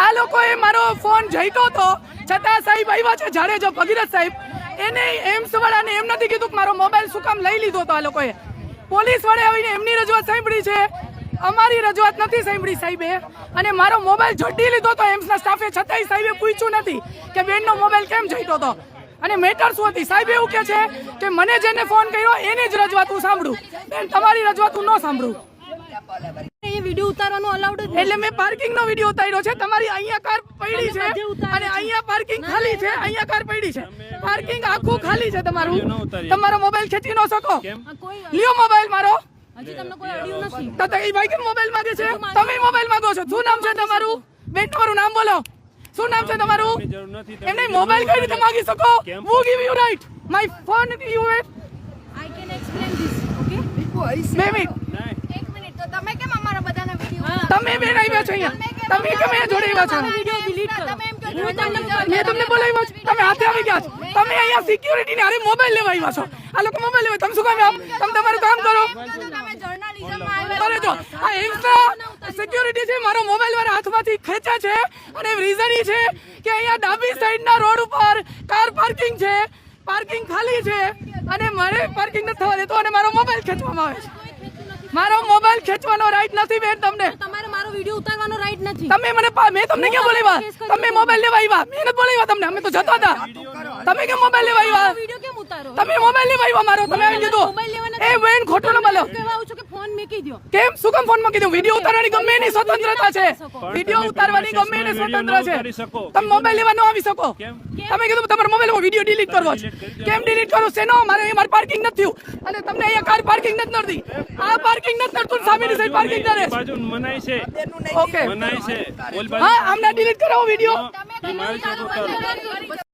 આ લોકોએ મારો ફોન જઈતો હતો છતાં સાહેબ આવ્યા છે જાડેજા ભગીરથ સાહેબ એને એમ્સ વાળાને એમ નથી કીધું કે મારો મોબાઈલ શું કામ લઈ લીધો હતો. આ લોકોએ પોલીસ વાળે આવીને એમની રજૂઆત સાંભળી છે, અમારી રજૂઆત નથી સાંભળી સાહેબે. અને મારો મોબાઈલ ઝડપી લીધો હતો એમ્સના સ્ટાફે, છતાંય સાહેબે પૂછ્યું નથી કે બેનનો મોબાઈલ કેમ જઈતો હતો અને મેટર શું હતી. સાહેબ એવું કહે છે કે મને જેને ફોન કર્યો એની જ રજૂઆત હું સાંભળું, બેન તમારી રજૂઆત હું ન સાંભળું. એ વિડિયો ઉતારવાનો અલાઉડ જ એટલે મેં પાર્કિંગનો વિડિયો ઉતાર્યો છે. તમારી અહીંયા કાર પડી છે અને અહીંયા પાર્કિંગ ખાલી છે, અહીંયા કાર પડી છે, પાર્કિંગ આખું ખાલી છે. તમારો મોબાઈલ ખેંચી ન શકો. લ્યો મોબાઈલ મારો. હજી તમને કોઈ અડ્યું નથી તો એ ભાઈ કેમ મોબાઈલ માંગે છે? તમે મોબાઈલ માંગો છો. શું નામ છે તમારું? બેન તમારું નામ બોલો. શું નામ છે તમારું? એમને મોબાઈલ કઈ રીતે માંગી શકો? who give you right my phone you it I can explain this okay baby એક મિનિટ તો તમે કેમ અમારા બધાના વિડિયો તમે બેન આવ્યા છો અહીંયા, તમે કેમ અહીંયા જોડે આવ્યા છો? વિડિયો ડિલીટ કરો મેં તમને બોલાવ્યા છે, તમે હાથે આવી ગયા છો. તમે અહીંયા સિક્યુરિટી ને અરે મોબાઈલ લેવા આવ્યા છો. આ લોકો મોબાઈલ લેવા, તમે શું કામ આવો? તમે તમારું કામ કરો. તમે જર્નલિઝમમાં આવ્યા અરે જો આ એમ્સના સિક્યુરિટી છે, મારો મોબાઈલ મારા હાથમાંથી ખેંચે છે અને રીઝન એ છે કે અહીંયા ડાબી સાઈડના રોડ ઉપર કાર પાર્કિંગ છે, પાર્કિંગ ખાલી છે અને મારે પાર્કિંગ નથી થવા દેતો અને મારો મોબાઈલ ખેંચવામાં આવે છે. મારો મોબાઈલ ખેંચવાનો રાઈટ નથી બેન તમને. તમારે મારો વિડિયો ઉતારવાનો રાઈટ નથી. તમે મને મેં તમને ક્યાં બોલાવ્યા? તમે મોબાઈલ લેવા આવ્યા, મેં નથી બોલાવ્યા તમને. અમે તો જતા હતા. તમે કેમ મોબાઈલ લેવા આવ્યા? વિડિયો કેમ ઉતારો? તમે મોબાઈલ લેવા આવ્યા મારો, તમે આવી લીધો. એ બેન ખોટું ન બોલો. કહેવા આવું છું કે ફોન મૂકી દો. કેમ શું કામ ફોન મૂકી દઉં? વિડિયો ઉતારવાની ગમે એની સ્વતંત્રતા છે. વિડિયો ઉતારવાની ગમે એની સ્વતંત્ર છે. તમે મોબાઈલ લેવા ન આવી શકો. તમે કીધું તમારો મોબાઈલ વિડિયો ડિલીટ કરવો છે. કેમ ડિલીટ કરો? શેનો? મારે પાર્કિંગ નથી થયું અને તમને અહીંયા કાર પાર્કિંગ નથી નડતી. આ પાર્કિંગ નથી નડતું, સામેની સાઈડ પાર્કિંગ કરે છે. મનાય છે, ઓકે મનાય છે. હા, આમને ડિલીટ કરાવો વિડિયો. તમે